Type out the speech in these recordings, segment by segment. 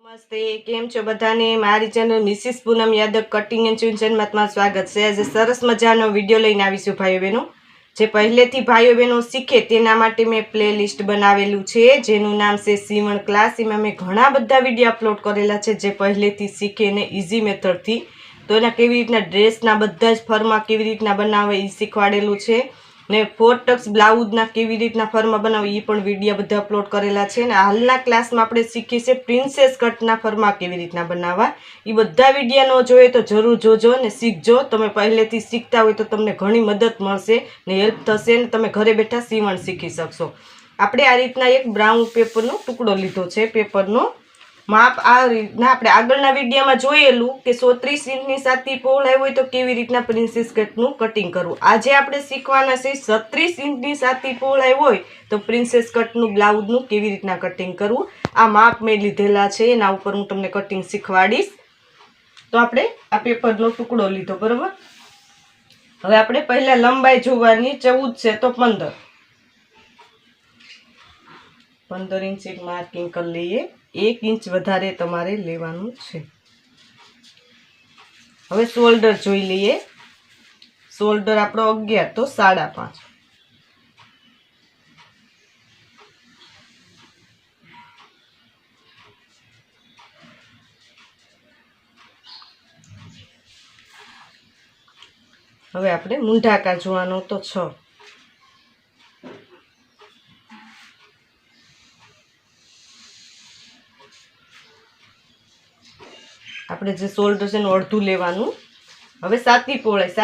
નમસ્તે, કેમ છો બધાને? મારી channel Mrs Poonam Yadav cutting and ચૂંચનમાં તમારું સ્વાગત છે. આજે સરસ મજાનો વિડીયો લઈને આવીશું ભાઈઓ બહેનો. જે પહેલેથી ભાઈઓ બહેનો શીખે તેના માટે મેં પ્લેલિસ્ટ બનાવેલું છે, જેનું નામ છે સીવણ ક્લાસ. એમાં મેં ઘણા બધા વિડીયો અપલોડ કરેલા છે જે પહેલેથી શીખે ને ઇઝી મેથડથી. તો એના કેવી રીતના ડ્રેસના બધા જ ફરમાં કેવી રીતના બનાવે એ શીખવાડેલું છે, ને 4 ટક્સ બ્લાઉઝના કેવી રીતના ફરમાં બનાવે એ પણ વિડીયો બધા અપલોડ કરેલા છે. ને હાલના ક્લાસમાં આપણે શીખીએ પ્રિન્સેસ કટના ફરમાં કેવી રીતના બનાવવા. એ બધા વિડીયો ન જોઈએ તો જરૂર જોજો ને શીખજો. તમે પહેલેથી શીખતા હોય તો તમને ઘણી મદદ મળશે ને હેલ્પ થશે ને તમે ઘરે બેઠા સીવણ શીખી શકશો. આપણે આ રીતના એક બ્રાઉન પેપરનો ટુકડો લીધો છે. પેપરનો માપ આ રીતના આપણે આગળના વિડીયોમાં જોયેલું કે 130 ઇંચની સાતી પહોળાઈ હોય તો કેવી રીતના પ્રિન્સેસ કટનું કટિંગ કરવું. આજે આપણે શીખવાના છે 36 ઇંચની સાતી પહોળાઈ હોય તો પ્રિન્સેસ કટનું બ્લાઉઝનું કેવી રીતના કટિંગ કરવું. આ માપ મેં લીધેલા છે, એના ઉપર હું તમને કટિંગ શીખવાડીશ. તો આપણે આ પેપરનો ટુકડો લીધો, બરાબર. હવે આપણે પહેલા લંબાઈ જોવાની 14 છે તો 15 ઇંચ એક માર્કિંગ કરી લઈએ. 1 ઇંચ વધારે તમારે લેવાનું છે. હવે શોલ્ડર જોઈ લઈએ. શોલ્ડર આપણો 11 તો 5.5. હવે આપણે મૂંઢાકાર જોવાનો તો 6. આપણે જે શોલ્ડર છે એનું અડધું લેવાનું. હવે સાતી પહોળાઈ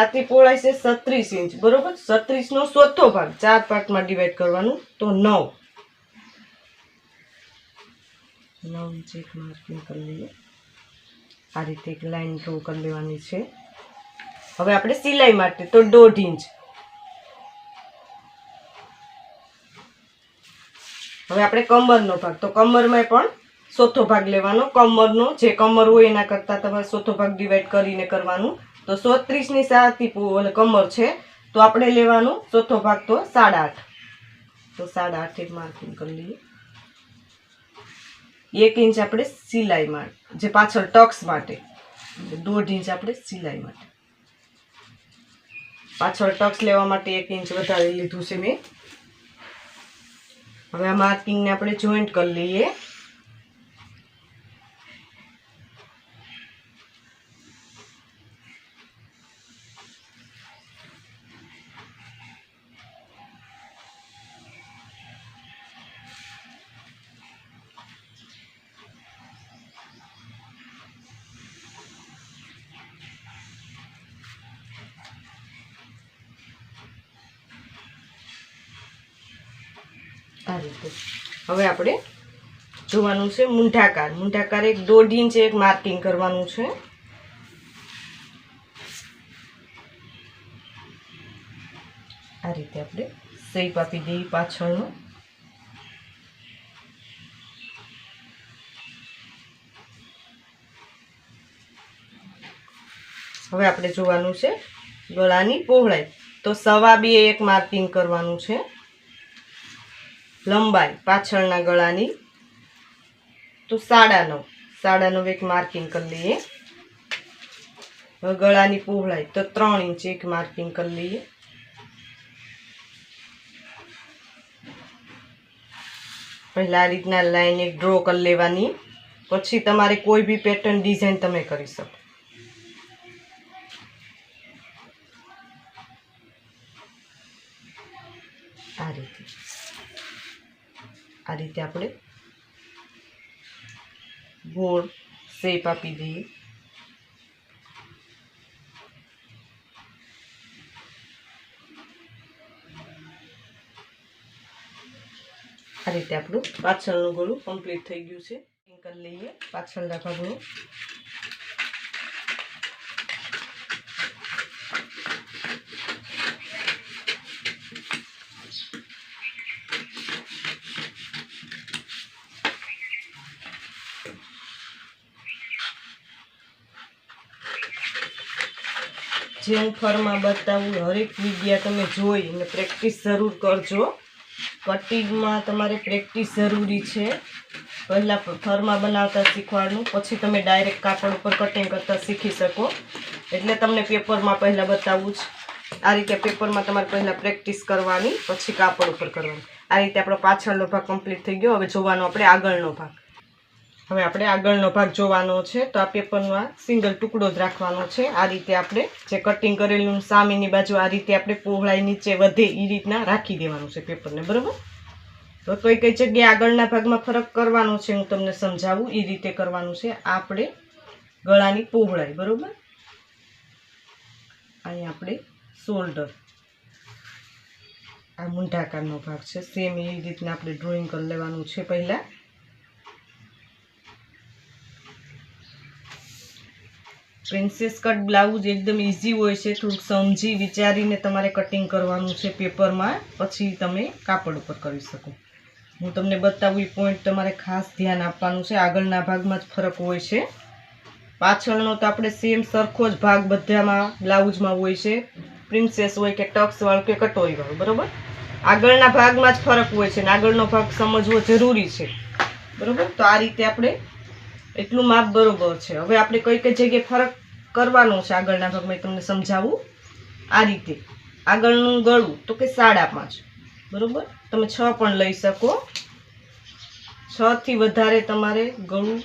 છે 36 ઇંચ, બરોબર. 36 નો ચોથો ભાગ 4 પાર્ટમાં ડિવાઈડ કરવાનું તો 9 ઇંચ એક માર્કિંગ કરી લઈએ. આ રીતે એક લાઈન ડ્રો કરી લેવાની છે. હવે આપણે સિલાઈ માટે તો 1.5 ઇંચ. હવે આપણે કમરનો ભાગ તો કમરમાં પણ ચોથો ભાગ લેવાનો. કમરનો જે કમર હોય એના કરતાં તમારે ચોથો ભાગ ડિવાઈડ કરીને કરવાનું. તો 36 ની સાતી કમર છે તો આપણે લેવાનું ચોથો ભાગ તો 8.5. તો 8.5 એક માર્કિંગ કરી લઈએ. 1 ઇંચ આપણે સિલાઈ માટે, જે પાછળ ટક્સ માટે. 1.5 ઇંચ આપણે સિલાઈ માટે. પાછળ ટક્સ લેવા માટે 1 ઇંચ વધારે લીધું છે મેં. હવે આ માર્કિંગને આપણે જોઈન્ટ કરી લઈએ. આ રીતે હવે આપણે જોવાનું છે મૂંઢાકાર. મૂંઢાકાર એક 1.5 ઇંચ એક માર્કિંગ કરવાનું છે. આ રીતે આપણે શેપ આપી દઈએ પાછળનો. હવે આપણે જોવાનું છે ગળાની પહોળાઈ તો 2.25 એક માર્કિંગ કરવાનું છે. લંબાઈ પાછળના ગળાની તો 9.5 એક માર્કિંગ કરી લઈએ. હવે ગળાની પહોળાઈ તો 3 ઇંચ એક માર્કિંગ કરી લઈએ. પહેલા આ રીતના લાઈન એક ડ્રો કરી લેવાની. પછી તમારે કોઈ બી પેટર્ન ડિઝાઇન તમે કરી શકો. આ રીતે આપણે ગોળ શેપ આપી દઈએ. આ રીતે આપણું પાછળનું ગળું કમ્પ્લીટ થઈ ગયું છે. કરી લઈએ પાછળના ભાગનું. જે હું ફરમાં બતાવું હરેક વિડીયા તમે જોઈ અને પ્રેક્ટિસ જરૂર કરજો. કટિંગમાં તમારે પ્રેક્ટિસ જરૂરી છે. પહેલાં ફરમાં બનાવતા શીખવાનું, પછી તમે ડાયરેક્ટ કાપડ ઉપર કટિંગ કરતાં શીખી શકો. એટલે તમને પેપરમાં પહેલાં બતાવવું જ. આ રીતે પેપરમાં તમારે પહેલાં પ્રેક્ટિસ કરવાની, પછી કાપડ ઉપર કરવાની. આ રીતે આપણો પાછળનો ભાગ કમ્પ્લીટ થઈ ગયો. હવે જોવાનો આપણે આગળનો ભાગ. હવે આપણે આગળનો ભાગ જોવાનો છે. તો આ પેપરમાં સિંગલ ટુકડો જ રાખવાનો છે. આ રીતે આપણે જે કટિંગ કરેલું સામેની બાજુ આ રીતે આપણે પહોળાઈ નીચે વધે એ રીતના રાખી દેવાનું છે પેપરને, બરાબર. તો કઈ કઈ જગ્યાએ આગળના ભાગમાં ફરક કરવાનો છે હું તમને સમજાવું. એ રીતે કરવાનું છે. આપણે ગળાની પહોળાઈ, બરાબર. અહીં આપણે શોલ્ડર, આ મૂંઢાકારનો ભાગ છે. સેમ એ રીતના આપણે ડ્રોઈંગ કરી લેવાનું છે. પહેલાં પ્રિન્સેસ કટ બ્લાઉઝ એકદમ ઇઝી હોય છે. થોડુંક સમજી વિચારીને તમારે કટિંગ કરવાનું છે પેપરમાં, પછી તમે કાપડ ઉપર કરી શકો. હું તમને બતાવું એ પોઈન્ટ તમારે ખાસ ધ્યાન આપવાનું છે. આગળના ભાગમાં જ ફરક હોય છે. પાછળનો તો આપણે સેમ સરખો જ ભાગ બધામાં બ્લાઉઝમાં હોય છે. પ્રિન્સેસ હોય કે ટક્સવાળું કે કટોરીવાળું, બરાબર. આગળના ભાગમાં જ ફરક હોય છે ને આગળનો ભાગ સમજવો જરૂરી છે, બરાબર. તો આ રીતે આપણે એટલું માપ બરોબર છે. હવે આપણે કઈ કઈ જગ્યાએ ફરક કરવાનો છે આગળના ભાગમાં તમને સમજાવું. આ રીતે આગળનું ગળું તો કે 5.5, બરાબર. તમે 6 પણ લઈ શકો. 6 થી વધારે તમારે ગળું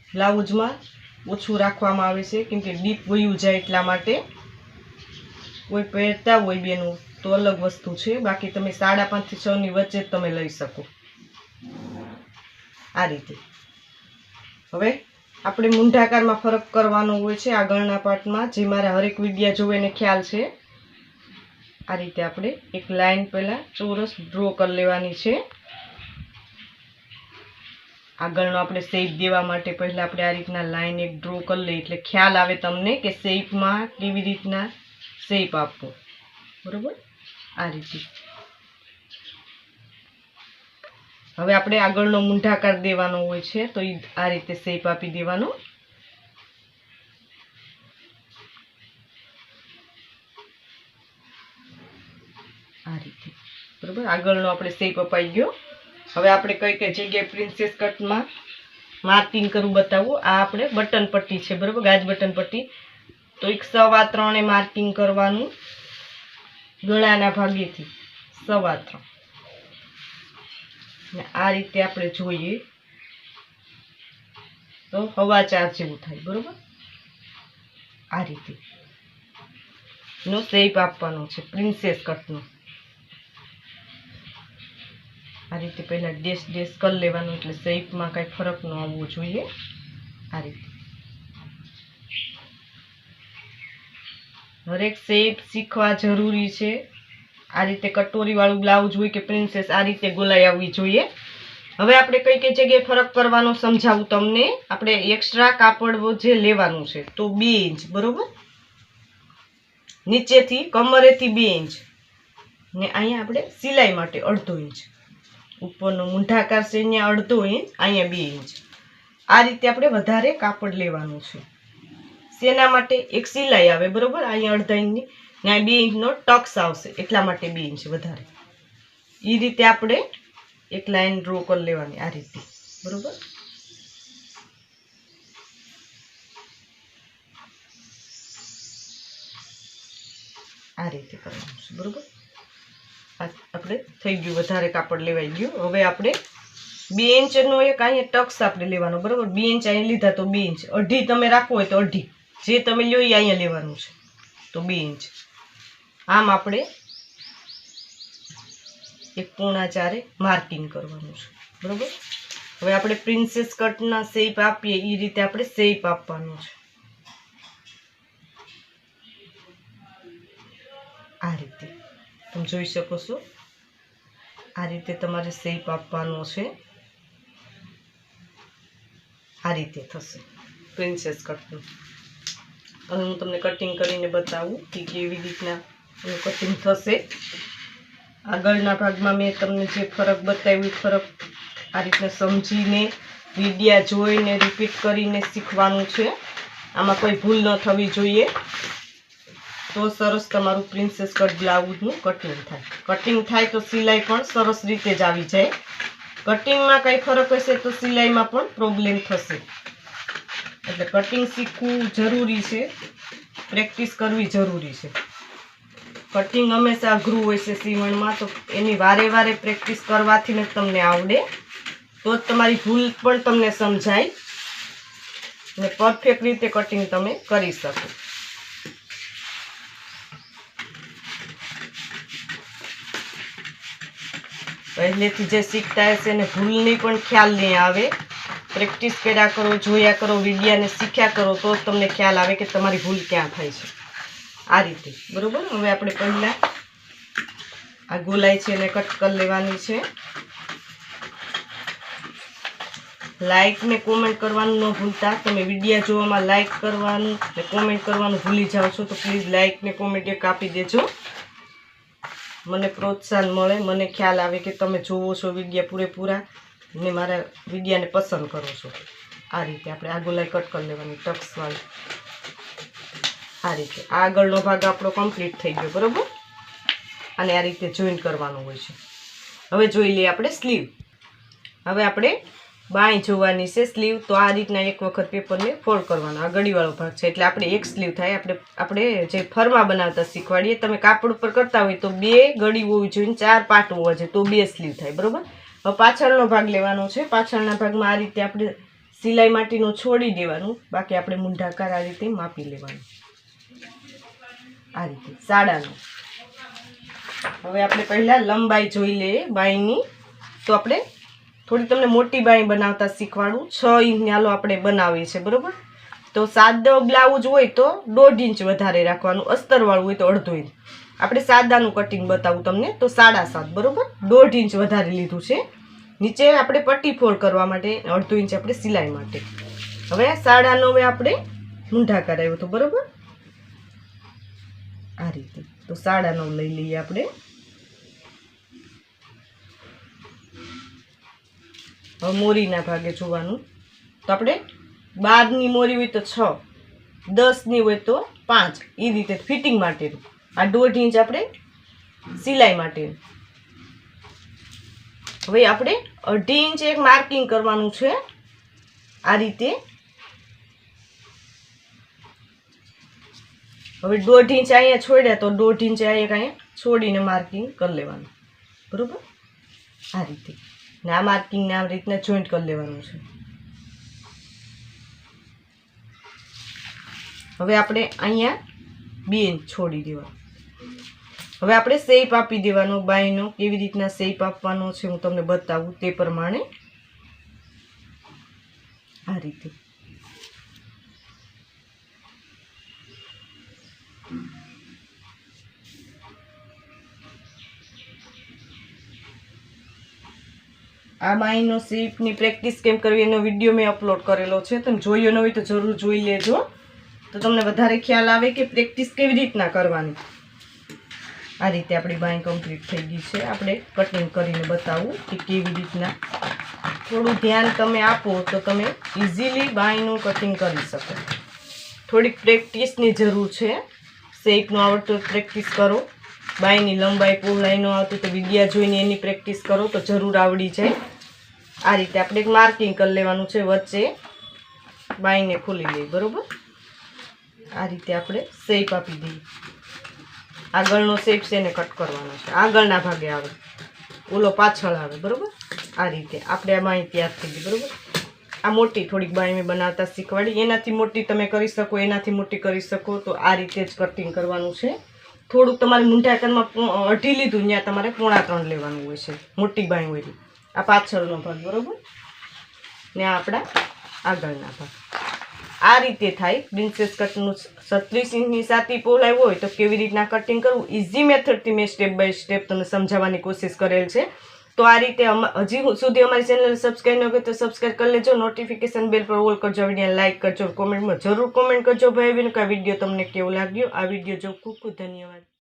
બ્લાઉઝમાં ઓછું રાખવામાં આવે છે, કેમ કે ડીપ વયું જાય એટલા માટે. કોઈ પહેરતા હોય બેનું તો અલગ વસ્તુ છે, બાકી તમે 5.5 થી 6 ની વચ્ચે જ તમે લઈ શકો. આ રીતે હવે આપણે મૂંઢાકારમાં ફરક કરવાનો હોય છે આગળના પાર્ટમાં. જે મારા હરેક વિડીયો જોવે એને ખ્યાલ છે. આ રીતે આપણે એક લાઈન પહેલાં ચોરસ ડ્રો કરી લેવાની છે. આગળનો આપણે શેપ દેવા માટે પહેલાં આપણે આ રીતના લાઈન એક ડ્રો કરી લઈએ, એટલે ખ્યાલ આવે તમને કે શેપમાં કેવી રીતના શેપ આપવો, બરાબર. આ રીતે હવે આપણે આગળનો મૂંઢાકાર દેવાનો હોય છે, તો એ આ રીતે શેપ આપી દેવાનો. આ રીતે, બરાબર. આગળનો આપણે શેપ અપાઈ ગયો. હવે આપણે કઈ કઈ જગ્યાએ પ્રિન્સેસ કટમાં માર્કિંગ કરવું બતાવું. આ આપણે બટન પટ્ટી છે, બરાબર, ગાજ બટન પટ્ટી. તો 3.25 માર્કિંગ કરવાનું ગળાના ભાગેથી 3.25. આ રીતે આપણે જોઈએ તો 4.25 જેવું થાય, બરાબર. આ રીતે નો શેપ આપવાનો છે પ્રિન્સેસ કટનો. આ રીતે પહેલા ડેશ ડેશ કરી લેવાનું, એટલે શેપમાં કાંઈ ફરક ન આવવો જોઈએ. આ રીતે હરેક શેપ શીખવા જરૂરી છે. આ રીતે કટોરીવાળું બ્લાઉઝ હોય કે પ્રિન્સેસ, આ રીતે ગોલાઈ આવવી જોઈએ. હવે આપણે કઈ કઈ જગ્યાએ ફરક કરવાનો સમજાવું તમને. આપણે એક્સ્ટ્રા કાપડ જે લેવાનું છે તો 2 ઇંચ, બરોબર. નીચેથી કમરેથી 2 ઇંચ ને અહીંયા આપણે સિલાઈ માટે 1/2 ઇંચ. ઉપરનો મૂંઢાકાર છે અહીંયા 1/2 ઇંચ, અહીંયા 2 ઇંચ. આ રીતે આપણે વધારે કાપડ લેવાનું છે. શેના માટે? એક સિલાઈ આવે, બરોબર, અહીંયા 1/2 ઇંચની ને 2 ઇંચનો ટક્સ આવશે, એટલા માટે 2 ઇંચ વધારે. એ રીતે આપણે એક લાઈન ડ્રો કરી લેવાની આ રીતે, બરોબર. આ રીતે કરવાનું છે, બરોબર. આપણે થઈ ગયું, વધારે કાપડ લેવાઈ ગયું. હવે આપણે 2 ઇંચનો એક અહીંયા ટક્સ આપણે લેવાનો, બરોબર. 2 ઇંચ અહીંયા લીધા તો 2 ઇંચ. 1/2 તમે રાખવો હોય તો 1/2, જે તમે લ્યો એ અહીંયા લેવાનું છે, તો 2 ઇંચ. આમ આપણે 1.25 માર્કિંગ કરવાનું છે, બરોબર. હવે આપણે પ્રિન્સેસ કટના શેપ આપીએ એ રીતે આપણે શેપ આપવાનો છે. આ રીતે તમે જોઈ શકો છો. આ રીતે તમારે શેપ આપવાનો છે. આ રીતે થશે પ્રિન્સેસ કટનું. હવે હું તમને કટિંગ કરીને બતાવું કે કેવી રીતના કટિંગ થશે. આગળના ભાગમાં મેં તમને જે ફરક બતાવ્યું, ફરક આ રીતના સમજીને વિડીયા જોઈને રિપીટ કરીને શીખવાનું છે. આમાં કોઈ ભૂલ ન થવી જોઈએ. તો સરસ તમારું પ્રિન્સેસ કટ બ્લાઉઝનું કટિંગ થાય. કટિંગ થાય તો સિલાઈ પણ સરસ રીતે જ આવી જાય. કટિંગમાં કંઈ ફરક હશે તો સિલાઈમાં પણ પ્રોબ્લેમ થશે. એટલે કટિંગ શીખવું જરૂરી છે, પ્રેક્ટિસ કરવી જરૂરી છે. કટિંગ હંમેશા અઘરું હોય છે સીવણમાં, તો એની વારે વારે પ્રેક્ટિસ કરવાથી જ તમને આવડે, તો જ તમારી ભૂલ પણ તમને સમજાય અને પરફેક્ટ રીતે કટિંગ તમે કરી શકો. પહેલેથી જે શીખતા હશે એને ભૂલની પણ ખ્યાલ નહીં આવે. પ્રેક્ટિસ કર્યા કરો, જોયા કરો, વિડીયાને શીખ્યા કરો તો જ તમને ખ્યાલ આવે કે તમારી ભૂલ ક્યાં થાય છે. આ રીતે બરોબર. હવે આપણે પહેલાં આ ગોલાઈ છે એને કટ કરી લેવાની છે. લાઈક ને કોમેન્ટ કરવાનું ન ભૂલતા. તમે વિડીયા જોવામાં લાઈક કરવાનું ને કોમેન્ટ કરવાનું ભૂલી જાઓ છો તો પ્લીઝ લાઈક ને કોમેન્ટ એક આપી દેજો. મને પ્રોત્સાહન મળે, મને ખ્યાલ આવે કે તમે જોવો છો વિડીયા પૂરેપૂરા ને મારા વિડીયાને પસંદ કરો છો. આ રીતે આપણે આ ગોલાઈ કટ કરી લેવાની ટક્સવાળી. આ રીતે આગળનો ભાગ આપણો કમ્પ્લીટ થઈ ગયો બરાબર. અને આ રીતે જોઈન્ટ કરવાનું હોય છે. હવે જોઈ લઈએ આપણે સ્લીવ. હવે આપણે બાંય જોવાની છે. સ્લીવ તો આ રીતના એક વખત પેપરને ફોલ્ડ કરવાનો. આ ગળીવાળો ભાગ છે એટલે આપણે એક સ્લીવ થાય. આપણે જે ફરમાં બનાવતા શીખવાડીએ. તમે કાપડ ઉપર કરતા હોય તો 2 ગળી હોવી જોઈએ, 4 પાટ હોવા જોઈએ તો 2 સ્લીવ થાય બરાબર. હવે પાછળનો ભાગ લેવાનો છે. પાછળના ભાગમાં આ રીતે આપણે સિલાઈ માટીનું છોડી દેવાનું. બાકી આપણે મૂંઢાકાર આ રીતે માપી લેવાનું. આ રીતે સાડાનો. હવે આપણે પહેલાં લંબાઈ જોઈ લઈએ બાંયની. તો આપણે થોડી તમને મોટી બાંય બનાવતા શીખવાડું. 6 ઇંચની હાલો આપણે બનાવીએ છીએ બરાબર. તો સાદો બ્લાઉઝ હોય તો 1.5 ઇંચ વધારે રાખવાનું, અસ્તરવાળું હોય તો 1/2 ઇંચ. આપણે સાદાનું કટિંગ બતાવું તમને તો 7.5 બરાબર. 1.5 ઇંચ વધારે લીધું છે. નીચે આપણે પટ્ટી ફોલ્ડ કરવા માટે 1/2 ઇંચ આપણે સિલાઈ માટે. હવે 9.5 આપણે મૂંઢાકાર આવ્યો હતો બરાબર. આ રીતે તો 9.5 લઈ લઈએ આપણે. હવે મોરીના ભાગે જોવાનું. તો આપણે 12ની મોરી હોય તો 6, 10ની હોય તો 5, એ રીતે ફિટિંગ માટેનું. આ 1.5 ઇંચ આપણે સિલાઈ માટેનું. હવે આપણે 2.5 ઇંચ એક માર્કિંગ કરવાનું છે. આ રીતે હવે 1.5 ઇંચ અહીંયા છોડ્યા તો 1.5 ઇંચ અહીંયા છોડીને માર્કિંગ કરી લેવાનું બરાબર. આ રીતે ને આ માર્કિંગને આ રીતના જોઈન્ટ કરી લેવાનું છે. હવે આપણે અહીંયા 2 ઇંચ છોડી દેવાનું. હવે આપણે શેપ આપી દેવાનો બાંયનો. કેવી રીતના શેપ આપવાનો છે હું તમને બતાવું તે પ્રમાણે. આ રીતે આ બાંયનો શેપની પ્રેક્ટિસ કેમ કરવી એનો વિડીયો મેં અપલોડ કરેલો છે. તમે જોયો ન હોય તો જરૂર જોઈ લેજો, તો તમને વધારે ખ્યાલ આવે કે પ્રેક્ટિસ કેવી રીતના કરવાની. આ રીતે આપણી બાંય કમ્પ્લીટ થઈ ગઈ છે. આપણે કટિંગ કરીને બતાવું કે કેવી રીતના. થોડું ધ્યાન તમે આપો તો તમે ઇઝીલી બાંયનું કટિંગ કરી શકો. થોડીક પ્રેક્ટિસની જરૂર છે. શેપ ન આવડતું પ્રેક્ટિસ કરો. બાંયની લંબાઈ પહોળાઈ ન આવતું તો વિડીયા જોઈને એની પ્રેક્ટિસ કરો તો જરૂર આવડી જાય. આ રીતે આપણે એક માર્કિંગ કરી લેવાનું છે. વચ્ચે બાંયને ખોલી લઈએ બરાબર. આ રીતે આપણે શેપ આપી દઈએ. આગળનો શેપ છે એને કટ કરવાનો છે. આગળના ભાગે આવે, ઓલો પાછળ આવે બરાબર. આ રીતે આપણે આ બાંય તૈયાર થઈ ગઈ બરાબર. આ મોટી થોડીક બાંય મેં બનાવતા શીખવાડી. એનાથી મોટી તમે કરી શકો, એનાથી મોટી કરી શકો. તો આ રીતે જ કટિંગ કરવાનું છે. થોડુંક તમારે મૂંઢાકારમાં 2.5 લીધું, ત્યાં તમારે 3.25 લેવાનું હોય છે મોટી બાંય હોય. આ પાછળનો ભાગ બરાબર ને આ આપણા આગળના ભાગ. આ રીતે થાય પ્રિન્સેસ કટનું. 36 ઇંચની છાતી પહોળાઈ હોય તો કેવી રીતના કટિંગ કરવું ઇઝી મેથડથી મેં સ્ટેપ બાય સ્ટેપ તમને સમજાવવાની કોશિશ કરેલ છે. તો આ રીતે હજી સુધી અમારી ચેનલ સબસ્ક્રાઈબ ન કરી તો સબસ્ક્રાઈબ કરી લેજો. નોટિફિકેશન બેલ પર ઓલ કરજો. વિડીયોને લાઇક કરજો. કોમેન્ટમાં જરૂર કોમેન્ટ કરજો ભાઈ બહેન કે આ વિડીયો તમને કેવો લાગ્યો. આ વિડીયો જો ખૂબ ખૂબ ધન્યવાદ.